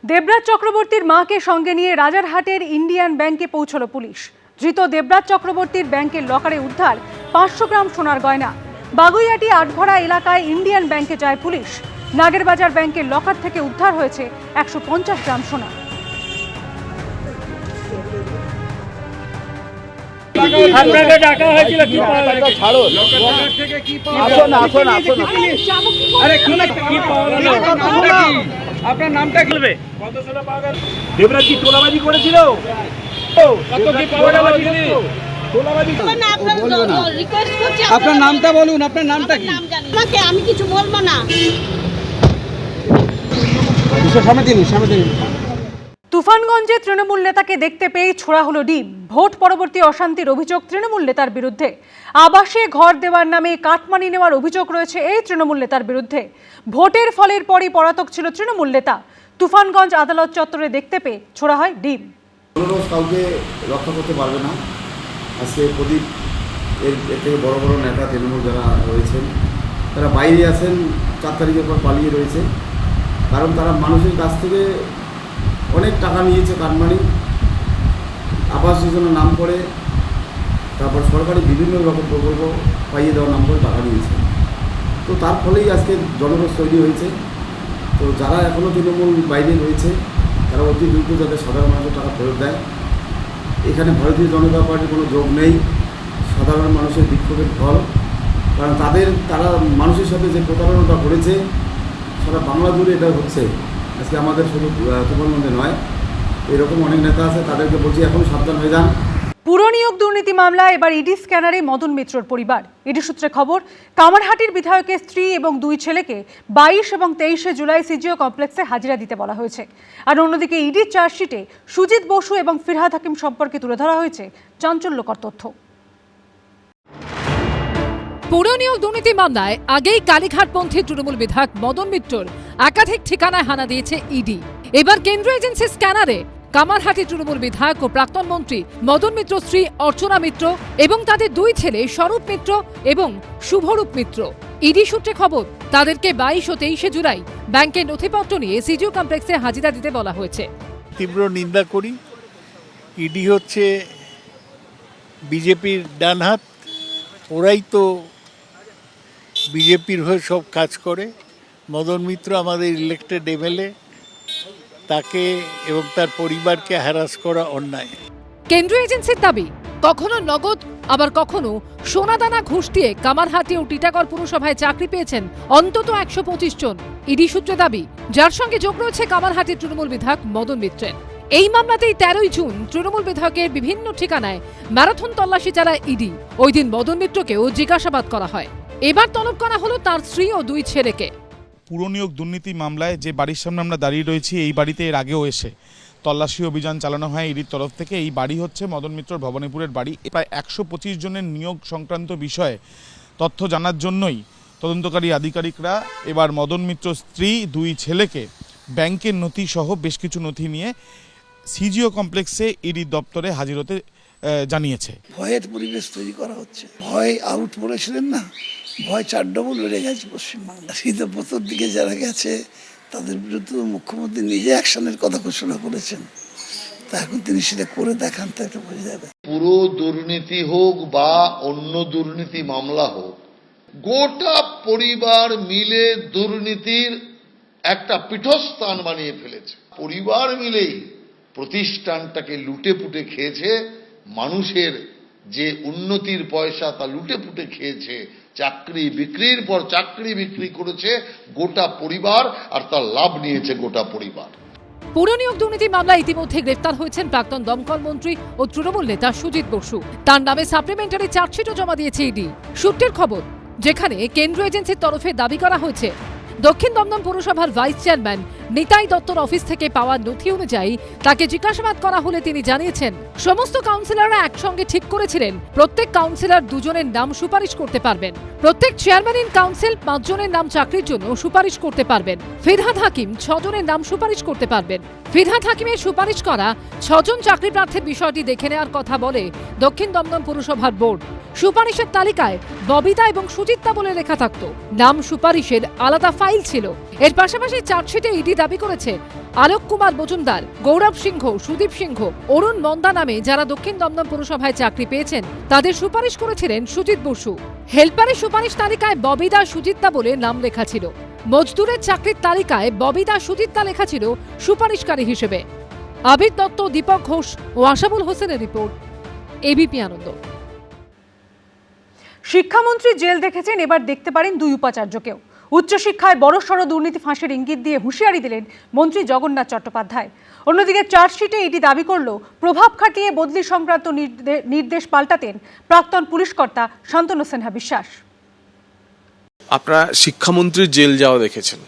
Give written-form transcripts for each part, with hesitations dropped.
দেবরাজ চক্রবর্তীর মাকে সঙ্গে নিয়ে রাজারহাটের ইন্ডিয়ান ব্যাংকে পৌঁছলো পুলিশ। ধৃত দেবরাজ চক্রবর্তীর ব্যাংকের লকারে উদ্ধার 500 গ্রাম সোনার গয়না। বাগুইয়াটি আটভরা এলাকায় ইন্ডিয়ান ব্যাংকে যায় পুলিশ। নাগেরবাজার ব্যাংকের লকার থেকে উদ্ধার হয়েছে 150 গ্রাম সোনা। আপনাকে ডাকা হয়েছিল কি পাওয়া গেল? ছাড়ো থেকে কি পাওয়া গেল? আসুন আরে কি পাওয়া গেল? আপনার নামটা কি বলবে? কত সোনা পাওয়া গেল? দেবরাজ কি তোলাবাজি করেছিল? কত কি পাওয়া গেল? তোলাবাজি রিকোয়েস্ট করছি আপনার নামটা বলুন। আপনার নামটা কি? আমাকে আমি কিছু বলবো না। সামনে দিন। তুফানগঞ্জে তৃণমূল নেতাকে দেখতে পেয়ে ছোড়া হলো ডিম। ভোট পরবর্তী অশান্তির অভিযোগ তৃণমূল নেতার বিরুদ্ধে। আবাসে ঘর দেওয়ার নামে কাটমানি নেওয়ার অভিযোগ রয়েছে এই তৃণমূল নেতার বিরুদ্ধে। ভোটের ফলের পরই পলাতক ছিল তৃণমূল নেতা। তুফানগঞ্জ আদালত চত্বরে দেখতে পেয়ে ছোড়া হয় ডিম। কাউকে রক্ষা করতে পারবে না। আজকে প্রদীপ এর থেকে বড় বড় নেতা তৃণমূল যারা রয়েছেন তারা বাইরে আছেন, 4 তারিখের পর পালিয়ে রয়েছে। কারণ তারা মানুষের কাছ থেকে অনেক টাকা নিয়েছে, কাটমানি, আবাস যোজনার নাম করে, তারপর সরকারি বিভিন্ন রকম প্রকল্প পাইয়ে দেওয়ার নাম করে টাকা নিয়েছে। তো তার ফলেই আজকে জনরোষ তৈরি হয়েছে। তো যারা এখনও তৃণমূল বাইরে রয়েছে তারা অতি দ্রুত যাতে সাধারণ মানুষের টাকা ফেরত দেয়। এখানে ভারতীয় জনতা পার্টির কোনো যোগ নেই, সাধারণ মানুষের বিক্ষোভের ফল। কারণ তারা মানুষের সাথে যে প্রতারণাটা করেছে সারা বাংলা জুড়ে এটা হচ্ছে। আজকে আমাদের শুধু তুফানগঞ্জে নয়, এরকম অনেক নেতা আছে, তাদেরকে বলছি এখন সাবধান হয়ে যান। পুর নিয়োগ দুর্নীতি মামলায় এবার ইডি স্ক্যানারে মদন মিত্রর পরিবার। ইডি সূত্রে খবর, কামারহাটির বিধায়কের স্ত্রী এবং 2 ছেলেকে 22 এবং 23 জুলাই সিজিও কমপ্লেক্সে হাজিরা দিতে বলা হয়েছে। আর অন্যদিকে ইডির চার্জশিটে সুজিত বসু এবং ফিরহাদ হাকিম সম্পর্কে তুলে ধরা হয়েছে চাঞ্চল্যকর তথ্য। পুর নিয়োগ দুর্নীতি মামলায় আগেই কালীঘাটপন্থী তৃণমূল বিধায়ক মদন মিত্রর একাধিক ঠিকানায় হানা দিয়েছে ইডি। এবার কেন্দ্রীয় এজেন্সি স্ক্যানারে কামারহাটি তৃণমূল বিধায়ক ও প্রাক্তন মন্ত্রী মদন মিত্র স্ত্রী অর্চনা মিত্র এবং তাদের 2 ছেলে স্বরূপ মিত্র এবং শুভরূপ মিত্র। ইডি সূত্রে খবর, তাদেরকে 22 ও 23 জুলাই ব্যাংকের নথিপত্র নিয়ে সিজিও কমপ্লেক্সে হাজিরা দিতে বলা হয়েছে। তীব্র নিন্দা করি। ইডি হচ্ছে বিজেপির ডান হাত, ওরাই তো বিজেপির হয়ে সব কাজ করে। মদন মিত্র আমাদের ইলেক্টেড এমএলএ, তাকে এবং তার পরিবারকে হ্যারাস করা অন্যায়। কেন্দ্রীয় এজেন্সির দাবি, কখনো নগদ আবার কখনো সোনাদানা ঘুষ দিয়ে কামারহাটি ও টিটাগড় পুরসভায় চাকরি পেয়েছেন অন্তত 125 জন। ইডি সূত্রে দাবি, যার সঙ্গে যোগ রয়েছে কামারহাটির তৃণমূল বিধায়ক মদন মিত্রের। এই মামলাতেই 13 জুন তৃণমূল বিধায়কের বিভিন্ন ঠিকানায় ম্যারাথন তল্লাশি চালায় ইডি। ওই দিন মদন মিত্রকেও জিজ্ঞাসাবাদ করা হয়। এবার তলব করা হলো তার স্ত্রী ও 2 ছেলেকে। পুর নিয়োগ দুর্নীতি মামলায় যে বাড়ির সামনে আমরা দাঁড়িয়ে রয়েছি, এই বাড়িতে এর আগেও এসে তল্লাশি অভিযান চালানো হয় ইডির তরফ থেকে। এই বাড়ি হচ্ছে মদন মিত্রর ভবানীপুরের বাড়ি। প্রায় 125 জনের নিয়োগ সংক্রান্ত বিষয়ে তথ্য জানার জন্যই তদন্তকারী আধিকারিকরা এবার মদন মিত্র স্ত্রী, 2 ছেলেকে ব্যাংকের নথি সহ বেশ কিছু নথি নিয়ে সিজিও কমপ্লেক্সে ইডির দপ্তরে হাজির হতে জানিয়েছে। ভয়ের পরিবেশ তৈরি করা হচ্ছে। ভয় আউট বলেছিলেন না, ভয় 4 ডবল বেড়ে গেছে পশ্চিমবাংলা। শীতের প্রথম দিকে যারা গেছে তাদের বিরুদ্ধে মুখ্যমন্ত্রী নিজে অ্যাকশনের কথা ঘোষণা করেছেন। তা এখন তিনি সেটা করে দেখান, তা একটা বোঝা যাবে। পুরো দুর্নীতি হোক বা অন্য দুর্নীতি মামলা হোক, গোটা পরিবার মিলে দুর্নীতির একটা পীঠস্থান বানিয়ে ফেলেছে। পরিবার মিলেই প্রতিষ্ঠানটাকে লুটে পুটে খেয়েছে, মানুষের যে উন্নতির পয়সা তা লুটে পুটে খেয়েছে। চাকরি বিক্রির পর চাকরি বিক্রি করেছে গোটা পরিবার, আর তার লাভ নিয়েছে গোটা পরিবার। পুর নিয়োগ দুর্নীতি মামলায় ইতিমধ্যে গ্রেফতার হয়েছেন প্রাক্তন দমকল মন্ত্রী ও তৃণমূল নেতা সুজিত বসু। তার নামে সাপ্লিমেন্টারি চার্জশিটও জমা দিয়েছে ইডি। সূত্রের খবর, যেখানে কেন্দ্রীয় এজেন্সির তরফে দাবি করা হয়েছে দক্ষিণ দমদম পুরসভার ভাইস চেয়ারম্যান নিতাই দত্তর অফিস থেকে পাওয়া নথি অনুযায়ী তাকে জিজ্ঞাসাবাদ করা হলে তিনি জানিয়েছেন সমস্ত কাউন্সিলররা একসঙ্গে ঠিক করেছিলেন প্রত্যেক কাউন্সিলর 2 জনের নাম সুপারিশ করতে পারবেন। প্রত্যেক চেয়ারম্যান ইন কাউন্সিল 5 জনের নাম চাকরির জন্য সুপারিশ করতে পারবেন। ফিরহাদ হাকিম 6 জনের নাম সুপারিশ করতে পারবেন। ফিরহাদ হাকিমের সুপারিশ করা 6 জন চাকরি প্রার্থীর বিষয়টি দেখে নেওয়ার কথা বলে দক্ষিণ দমদম পুরসভার বোর্ড। সুপারিশের তালিকায় ববিতা এবং সুজিতা বলে লেখা থাকতো। নাম সুপারিশের আলাদা ফাইল ছিল। এর পাশাপাশি চার্জশিটে ইডি দাবি করেছে আলোক কুমার মজুমদার, গৌরব সিংহ, সুদীপ সিংহ, অরুণ মন্দা নামে যারা দক্ষিণ দমদম পুরসভায় চাকরি পেয়েছেন তাদের সুপারিশ করেছিলেন সুজিত বসু। হেল্পারের সুপারিশ তালিকায় ববিদা সুজিতদা বলে নাম লেখা ছিল। মজদুরের চাকরির তালিকায় ববিদা সুজিতদা লেখা ছিল সুপারিশকারী হিসেবে। আবির দত্ত, দীপক ঘোষ ও আশাবুল হোসেনের রিপোর্ট, এবিপি আনন্দ। শিক্ষামন্ত্রী জেল দেখেছেন, এবার দেখতে পারেন দুই উপাচার্যকেও। উচ্চশিক্ষায় বড়সড় দুর্নীতি ফাঁসের ইঙ্গিত দিয়ে হুঁশিয়ারি দিলেন মন্ত্রী জগন্নাথ চট্টোপাধ্যায়। অন্যদিকে চার্জশিটে ইডি দাবি করল প্রভাব খাটিয়ে বদলি সংক্রান্ত নির্দেশ পাল্টাতেন প্রাক্তন পুলিশ কর্তা শান্তনু সিনহা বিশ্বাস। আপনারা শিক্ষামন্ত্রীর জেল যাওয়া দেখেছেন,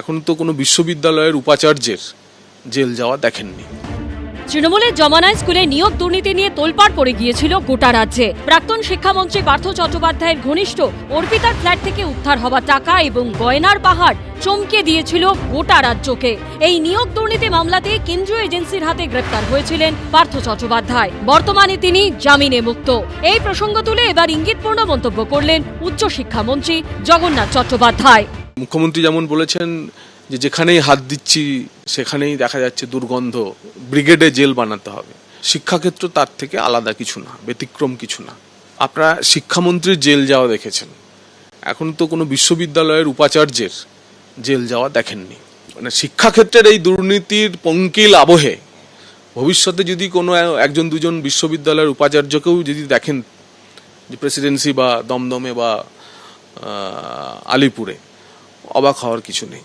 এখন তো কোনো বিশ্ববিদ্যালয়ের উপাচার্যের জেল যাওয়া দেখেননি। তৃণমূলের জমানায় স্কুলে নিয়োগ দুর্নীতি নিয়ে তোলপাড় পড়ে গিয়েছিল গোটা রাজ্যে। প্রাক্তন শিক্ষামন্ত্রী পার্থ চট্টোপাধ্যায়ের ঘনিষ্ঠ অর্পিতার ফ্ল্যাট থেকে উদ্ধার হওয়া টাকা এবং গয়নার পাহাড় চমকে দিয়েছিল গোটা রাজ্যকে। এই নিয়োগ দুর্নীতি মামলাতে কেন্দ্রীয় এজেন্সির হাতে গ্রেপ্তার হয়েছিলেন পার্থ চট্টোপাধ্যায়। বর্তমানে তিনি জামিনে মুক্ত। এই প্রসঙ্গ তুলে এবার ইঙ্গিতপূর্ণ মন্তব্য করলেন উচ্চশিক্ষামন্ত্রী জগন্নাথ চট্টোপাধ্যায়। মুখ্যমন্ত্রী যেমন বলেছেন যে যেখানেই হাত দিচ্ছি সেখানেই দেখা যাচ্ছে দুর্গন্ধ, ব্রিগেডে জেল বানাতে হবে। শিক্ষাক্ষেত্র তার থেকে আলাদা কিছু না, ব্যতিক্রম কিছু না। আপনারা শিক্ষামন্ত্রীর জেল যাওয়া দেখেছেন, এখন তো কোনো বিশ্ববিদ্যালয়ের উপাচার্যের জেল যাওয়া দেখেননি। মানে শিক্ষাক্ষেত্রের এই দুর্নীতির পঙ্কিল আবহে ভবিষ্যতে যদি কোনো একজন দুজন বিশ্ববিদ্যালয়ের উপাচার্যকেও যদি দেখেন যে প্রেসিডেন্সি বা দমদমে বা আলিপুরে, অবাক হওয়ার কিছু নেই।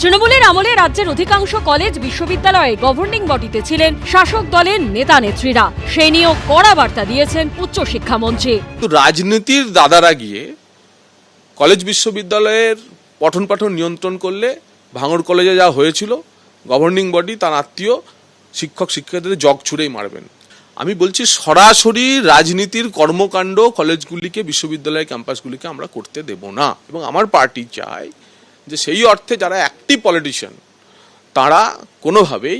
তৃণমূলের আমলে রাজ্যের অধিকাংশ কলেজ বিশ্ববিদ্যালয়ে গভর্নিং বডিতে ছিলেন শাসক দলের নেতা নেত্রীরা। সেই নিয়েও কড়া বার্তা দিয়েছেন উচ্চশিক্ষামন্ত্রী। রাজনীতির দাদারা গিয়ে কলেজ বিশ্ববিদ্যালয়ের পঠন পাঠন নিয়ন্ত্রণ করলে ভাঙড় কলেজে যা হয়েছিল, গভর্নিং বডি তার আত্মীয় শিক্ষক শিক্ষিকাদের জগ ছুড়েই মারবেন। আমি বলছি সরাসরি রাজনীতির কর্মকাণ্ড কলেজগুলিকে, বিশ্ববিদ্যালয় ক্যাম্পাসগুলিকে আমরা করতে দেব না। এবং আমার পার্টি চায় যে সেই অর্থে যারা অ্যাক্টিভ পলিটিশিয়ান তারা কোনোভাবেই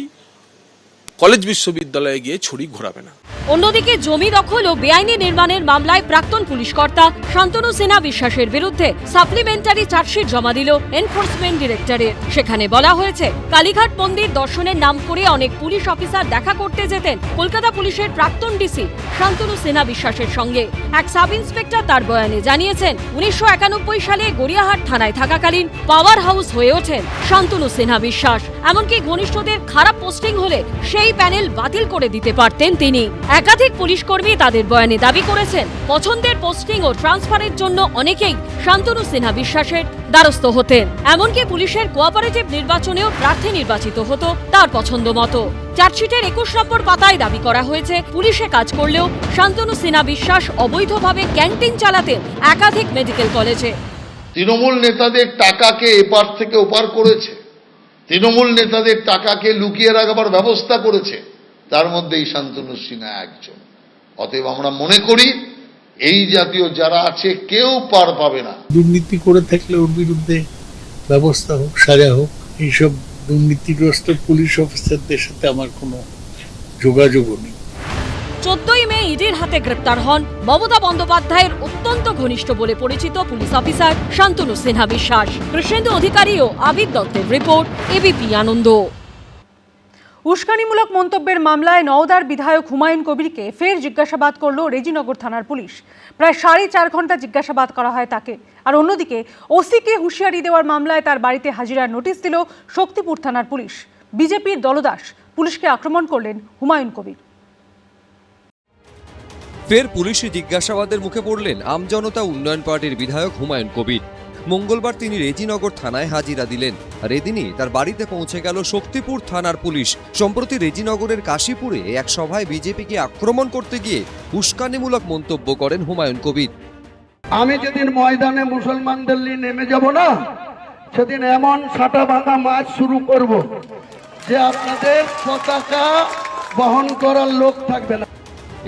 কলেজ বিশ্ববিদ্যালয়ে গিয়ে ছড়ি ঘোরাবে না। অন্যদিকে জমি দখল ও বেআইনি নির্মাণের মামলায় প্রাক্তন পুলিশ কর্তা শান্তনু সিনহা বিশ্বাসের বিরুদ্ধে সাপ্লিমেন্টারি চার্জশিট জমা দিল এনফোর্সমেন্ট ডিরেক্টরেট। সেখানে বলা হয়েছে, কালীঘাট মন্দির দর্শনের নাম করে অনেক পুলিশ অফিসার দেখা করতে যেতেন কলকাতা পুলিশের প্রাক্তন ডিসি শান্তনু সিনহা বিশ্বাসের সঙ্গে। এক সাব ইন্সপেক্টর তার বয়ানে জানিয়েছেন, 1991 সালে গড়িয়াহাট থানায় থাকাকালীন পাওয়ার হাউস হয়ে ওঠেন শান্তনু সিনহা বিশ্বাস। এমনকি ঘনিষ্ঠদের খারাপ পোস্টিং হলে সেই প্যানেল বাতিল করে দিতে পারতেন তিনি। একাধিক পুলিশ কর্মী তাদের বয়ানে দাবি করেছেন, পছন্দের পোস্টিং ও ট্রান্সফারের জন্য অনেকেই শান্তনু সিনহা বিশ্বাসের দ্বারস্থ হতেন। এমনকি পুলিশের কোঅপারেটিভ নির্বাচনেও প্রার্থী নির্বাচিত হতো তার পছন্দ মতো। চার্জশিটের 21 নম্বর পাতায় দাবি করা হয়েছে, পুলিশে কাজ করলেও শান্তনু সিনহা বিশ্বাস অবৈধভাবে ক্যান্টিন চালাতেন একাধিক মেডিকেল কলেজে। তৃণমূল নেতাদের টাকাকে এপার থেকে ওপার করেছে, তৃণমূল নেতাদের টাকাকে লুকিয়ে রাখবার ব্যবস্থা করেছে, তার মধ্যে এই শান্তনু সিনহা একজন। অতএব আমরা মনে করি এই জাতীয় যারা আছে কেউ পার পাবে না। দুর্নীতি করে থাকলে ওর বিরুদ্ধে ব্যবস্থা হোক, সাজা হোক। এইসব দুর্নীতিগ্রস্ত পুলিশ অফিসারদের সাথে আমার কোনো যোগাযোগও নেই। 14ই মে ইডির হাতে গ্রেপ্তার হন মমতা বন্দ্যোপাধ্যায়ের অত্যন্ত ঘনিষ্ঠ বলে পরিচিত পুলিশ অফিসার শান্তনু সিনহা বিশ্বাস। কৃষ্ণেন্দু অধিকারী ও আবির দত্তের রিপোর্ট, এবিপি আনন্দ। উস্কানিমূলক মন্তব্যের মামলায় নওদার বিধায়ক হুমায়ুন কবিরকে ফের জিজ্ঞাসাবাদ করল রেজিনগর থানার পুলিশ। প্রায় 4.5 ঘন্টা জিজ্ঞাসাবাদ করা হয় তাকে। আর অন্যদিকে ওসিকে হুঁশিয়ারি দেওয়ার মামলায় তার বাড়িতে হাজিরার নোটিশ দিল শক্তিপুর থানার পুলিশ। বিজেপির দলদাস পুলিশকে আক্রমণ করলেন হুমায়ুন কবির। ফের পুলিশি জিজ্ঞাসাবাদের মুখে পড়লেন আমজনতা উন্নয়ন পার্টির বিধায়ক হুমায়ুন কবির। মঙ্গলবার তিনি রেজিনগর থানায় হাজিরা দিলেন। আর এদিনই তার বাড়িতে পৌঁছে গেল শক্তিপুর থানার পুলিশ। সম্প্রতি রেজিনগরের কাশীপুরে এক সভায় বিজেপিকে আক্রমণ করতে গিয়ে উস্কানিমূলক মন্তব্য করেন হুমায়ুন কবির। আমি যেদিন ময়দানে মুসলমানদের নিয়ে নেমে যাব না, সেদিন এমন ছাটা ভাঙা মাছ শুরু করব যে আপনাদের পতাকা বহন করার লোক থাকবে না।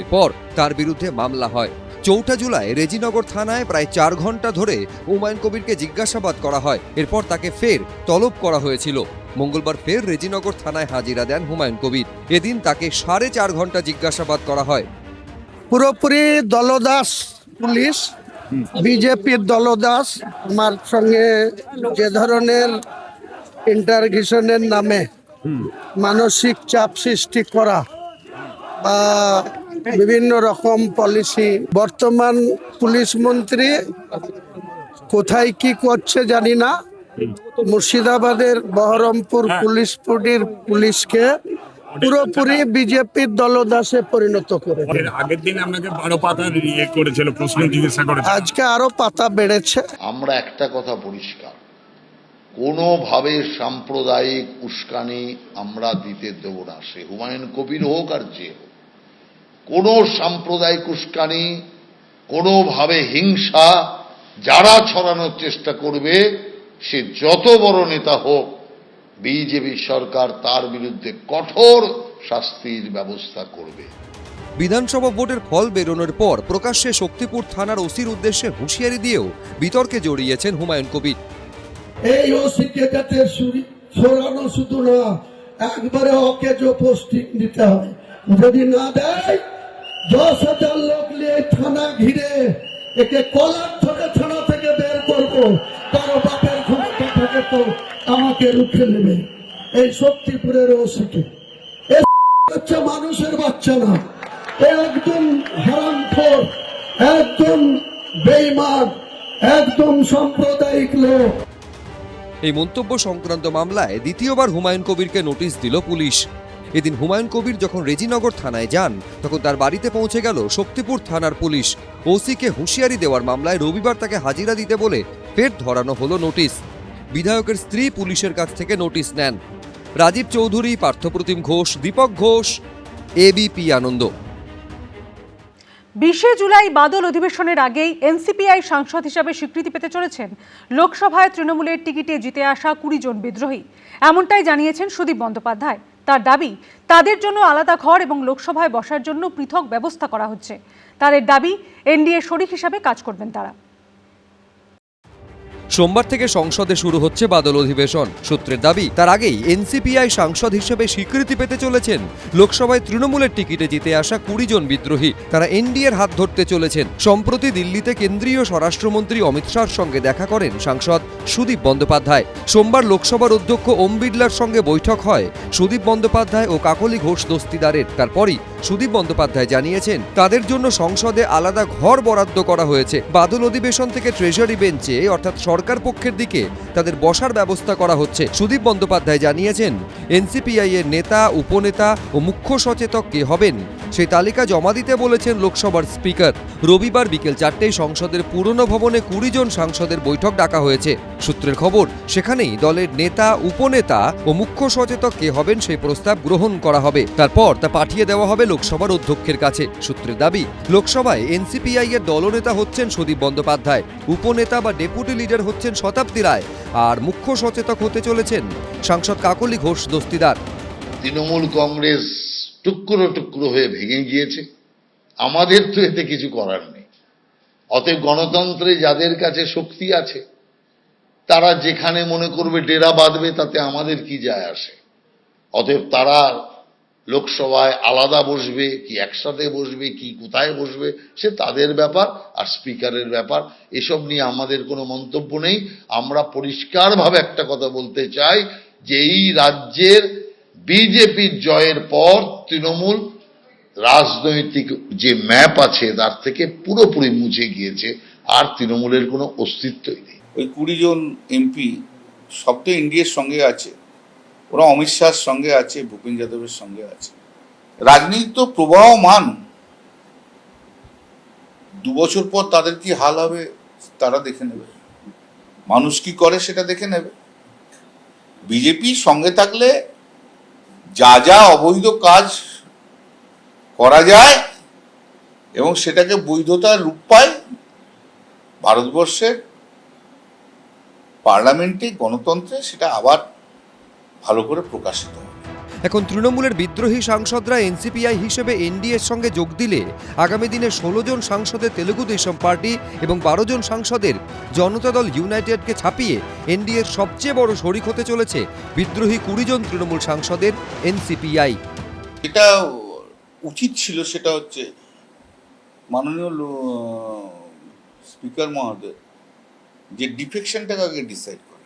এরপর তার বিরুদ্ধে মামলা হয়। 4 জুলাই রেজিনগর থানায় প্রায় 4 ঘন্টা ধরে হুমায়ুন কবিরকে জিজ্ঞাসাবাদ করা হয়। এরপর তাকে ফের তলব করা হয়েছিল। মঙ্গলবার ফের রেজিনগর থানায় হাজিরা দেন হুমায়ুন কবির। এদিন তাকে 4.5 ঘন্টা জিজ্ঞাসাবাদ করা হয়। পুরোপুরি দলদাস পুলিশ, বিজেপির দলদাস। আমার সঙ্গে যে ধরনের ইন্টারগেশনের নামে মানসিক চাপ সৃষ্টি করা বা বিভিন্ন রকম পলিসি। বর্তমান পুলিশ মন্ত্রী কোথায় কি করছে জানি না, মুর্শিদাবাদের বহরমপুর পুলিশ ফাঁড়ির পুলিশকে পুরোপুরি বিজেপির দলদাসে পরিণত করে। আগের দিন আপনাকে 12 পাতা করেছিল, প্রশ্ন জিজ্ঞাসা করেছিল, আজকে আরো পাতা বেড়েছে। আমরা একটা কথা পরিষ্কার, কোনোভাবে সাম্প্রদায়িক উস্কানি আমরা দিতে দেব না, সে হুমায়ুন কবির হোক আর যে হোক। কোনো সাম্প্রদায়িক উস্কানি, কোনোভাবে হিংসা যারা ছড়ানোর চেষ্টা করবে, সে যত বড় নেতা হোক, বিজেপি সরকার তার বিরুদ্ধে কঠোর শাস্তির ব্যবস্থা করবে। বিধানসভা ভোটের ফল বেরোনোর পর প্রকাশ্যে শক্তিপুর থানার ওসির উদ্দেশ্যে হুঁশিয়ারি দিয়েও বিতর্কে জড়িয়েছেন হুমায়ুন কবির। এই ওসিকে যাতে সরানো শুধু না, একবারে ওকে যে পোস্টিং দিতে হবে, যদি না দেয় 10,000 লোক নিয়ে থানা ঘিরে একে কলার ধরে থানা থেকে বের করবো। কারো বাপের ক্ষমতা থাকে তো আমাকে রুখে নেবে। এই শক্তিপুরের ওসিকে হচ্ছে মানুষের বাচ্চা না, একদম হারামখোর, একদম বেঈমান, একদম সাম্প্রদায়িক লোক। এই মন্তব্য সংক্রান্ত মামলায় দ্বিতীয়বার হুমায়ুন কবিরকে নোটিশ দিল পুলিশ। এদিন হুমায়ুন কবির যখন রেজিনগর থানায় যান, তখন তার বাড়িতে পৌঁছে গেল শক্তিপুর থানার পুলিশ। ওসিকে হুঁশিয়ারি দেওয়ার মামলায় রবিবার তাকে হাজিরা দিতে বলে ফের ধরানো হলো নোটিশ। বিধায়কের স্ত্রী পুলিশের কাছ থেকে নোটিশ নেন। রাজীব চৌধুরী, পার্থপ্রতিম ঘোষ, দীপক ঘোষ, এবিপি আনন্দ। 20 জুলাই বাদল অধিবেশনের আগেই এনসিপিআই সাংসদ হিসাবে স্বীকৃতি পেতে চলেছেন লোকসভায় তৃণমূলের টিকিটে জিতে আসা 20 জন বিদ্রোহী। এমনটাই জানিয়েছেন সুদীপ বন্দ্যোপাধ্যায়। তার দাবি, তাদের জন্য আলাদা ঘর এবং লোকসভায় বসার জন্য পৃথক ব্যবস্থা করা হচ্ছে। তাদের দাবি, এনডিএ শরিক হিসাবে কাজ করবেন তারা। সোমবার থেকে সংসদে শুরু হচ্ছে বাদল অধিবেশন। সূত্রের দাবি, তার আগেই এনসিপিআই সাংসদ হিসেবে স্বীকৃতি পেতে চলেছেন লোকসভায় তৃণমূলের টিকিটে জিতে আসা 20 জন বিদ্রোহী। তারা এনডিএর হাত ধরতে চলেছেন। সম্প্রতি দিল্লিতে কেন্দ্রীয় স্বরাষ্ট্রমন্ত্রী অমিত শাহর সঙ্গে দেখা করেন সাংসদ সুদীপ বন্দ্যোপাধ্যায়। সোমবার লোকসভার অধ্যক্ষ ওম বিড়লার সঙ্গে বৈঠক হয় সুদীপ বন্দ্যোপাধ্যায় ও কাকলি ঘোষ দস্তিদারের। তারপরই সুদীপ বন্দ্যোপাধ্যায় জানিয়েছেন, তাদের জন্য সংসদে আলাদা ঘর বরাদ্দ করা হয়েছে। বাদল অধিবেশন থেকে ট্রেজারি বেঞ্চে অর্থাৎ সরকার পক্ষের দিকে তাদের বসার ব্যবস্থা করা হচ্ছে। সুদীপ বন্দ্যোপাধ্যায় জানিয়েছেন, এনসিপিআই এর নেতা, উপনেতা ও মুখ্য সচেতক কে হবেন সেই তালিকা জমা দিতে বলেছেন লোকসভার স্পিকার। রবিবার বিকেল 4টায় সংসদের পুরনো ভবনে 20 জন সাংসদের বৈঠক ডাকা হয়েছে। সূত্রের খবর, সেখানেই দলের নেতা, উপনেতা ও মুখ্য সচেতক কে হবেন সেই প্রস্তাব গ্রহণ করা হবে। তারপর তা পাঠিয়ে দেওয়া হবে লোকসভার অধ্যক্ষের কাছে। সূত্রের দাবি, লোকসভায় এনসিপিআই এর দলনেতা হচ্ছেন সুদীপ বন্দ্যোপাধ্যায়, উপনেতা বা ডেপুটি লিডার হচ্ছেন শতাব্দী রায়, আর মুখ্য সচেতক হতে চলেছেন সাংসদ কাকলি ঘোষ দস্তিদার। তৃণমূল কংগ্রেস টুকরো টুকরো হয়ে ভেঙে গিয়েছে, আমাদের তো এতে কিছু করার নেই। অতএব গণতন্ত্রে যাদের কাছে শক্তি আছে, তারা যেখানে মনে করবে ডেরা বাঁধবে, তাতে আমাদের কি যায় আসে। অতএব তারা লোকসভায় আলাদা বসবে কি একসাথে বসবে কি কোথায় বসবে, সে তাদের ব্যাপার আর স্পিকারের ব্যাপার। এসব নিয়ে আমাদের কোনো মন্তব্য নেই। আমরা পরিষ্কারভাবে একটা কথা বলতে চাই যে এই রাজ্যের বিজেপির জয়ের পর তৃণমূল রাজনৈতিক যে ম্যাপ আছে তার থেকে পুরোপুরি মুছে গিয়েছে, আর তৃণমূলের কোনো অস্তিত্বই নেই। ওই 20 জন এমপি সব তো এনডিএর সঙ্গে আছে, ওরা অমিত শাহর সঙ্গে আছে, ভূপেন যাদবের সঙ্গে আছে। রাজনীতি তো প্রবাহমান, 2 বছর পর তাদের কি হাল হবে তারা দেখে নেবে, মানুষ কি করে সেটা দেখে নেবে। বিজেপির সঙ্গে থাকলে যা যা অবৈধ কাজ করা যায় এবং সেটাকে বৈধতার রূপ পায়, ভারতবর্ষের পার্লামেন্টে, গণতন্ত্রে সেটা আবার ভালো করে প্রকাশিত হবে। এখন তৃণমূলের বিদ্রোহী সাংসদরা এনসিপিআই হিসেবে এনডিএর সঙ্গে যোগ দিলে আগামী দিনে 16 জন সাংসদের তেলুগু দেশম পার্টি এবং 12 জন সাংসদের জনতা দল ইউনাইটেডকে ছাপিয়ে এনডিএর সবচেয়ে বড় শরিক হতে চলেছে বিদ্রোহী 20 জন তৃণমূল সাংসদের এনসিপিআই। এটা উচিত ছিল, সেটা হচ্ছে মাননীয় স্পিকার মহোদয় যে ডিফেকশনটাকে আগে ডিসাইড করে,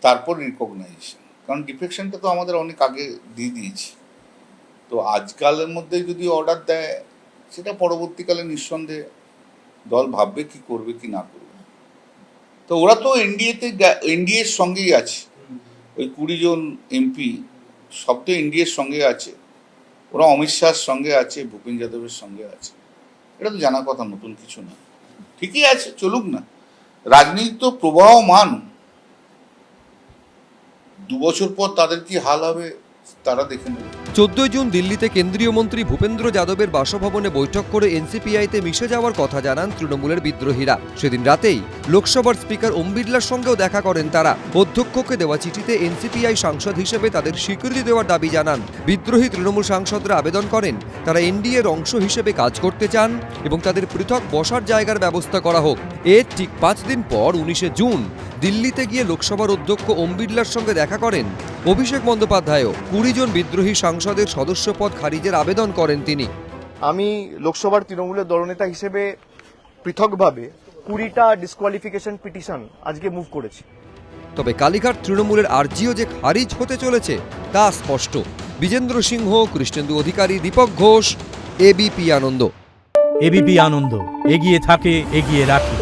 তারপর রিকগনাইজেশন। কারণ ডিফেকশনটা তো আমাদের অনেক আগে দিয়ে দিয়েছি। তো আজকালের মধ্যে যদি অর্ডার দেয়, সেটা পরবর্তীকালে নিঃসন্দেহে দল ভাববে কি করবে কি না করবে। তো ওরা তো এনডিএর সঙ্গেই আছে, ওই 20 জন এমপি সব তো এনডিএর সঙ্গে আছে। ওরা অমিত শাহর সঙ্গে আছে, ভূপেন যাদবের সঙ্গে আছে। এটা তো জানা কথা, নতুন কিছু না। ঠিকই আছে, চলুক না। রাজনীতি তো প্রবাহমান। 2 বছর পর তাদের কি হাল হবে তারা দেখে নেবে। 14 জুন দিল্লিতে কেন্দ্রীয় মন্ত্রী ভূপেন্দ্র যাদবের বাসভবনে বৈঠক করে এনসিপিআইতে মিশে যাওয়ার কথা জানান তৃণমূলের বিদ্রোহীরা। সেদিন রাতেই লোকসভার স্পিকার ওম বিড়লার সঙ্গেও দেখা করেন তারা। অধ্যক্ষকে দেওয়া চিঠিতে এনসিপিআই সাংসদ হিসেবে তাদের স্বীকৃতি দেওয়ার দাবি জানান। বিদ্রোহী তৃণমূল সাংসদরা আবেদন করেন তারা এনডিএর অংশ হিসেবে কাজ করতে চান এবং তাদের পৃথক বসার জায়গার ব্যবস্থা করা হোক। এর ঠিক 5 দিন পর 19 জুন দিল্লিতে গিয়ে লোকসভার অধ্যক্ষ ওম বিড়লার সঙ্গে দেখা করেন অভিষেক বন্দ্যোপাধ্যায়ও। 20 জন বিদ্রোহী সাংসদের সদস্যপদ খারিজের আবেদন করেন তিনি। আমি লোকসভার তৃণমূলের দলনেতা হিসেবে পৃথকভাবে 20টা ডিসকোয়ালিফিকেশন পিটিশন আজকে মুভ করেছি। তবে কালীঘাট তৃণমূলের আর্জিও যে খারিজ হতে চলেছে তা স্পষ্ট। বিজেন্দ্র সিংহ, কৃষ্ণেন্দু অধিকারী, দীপক ঘোষ, এবিপি আনন্দ। এবিপি আনন্দ, এগিয়ে থাকে, এগিয়ে রাখে।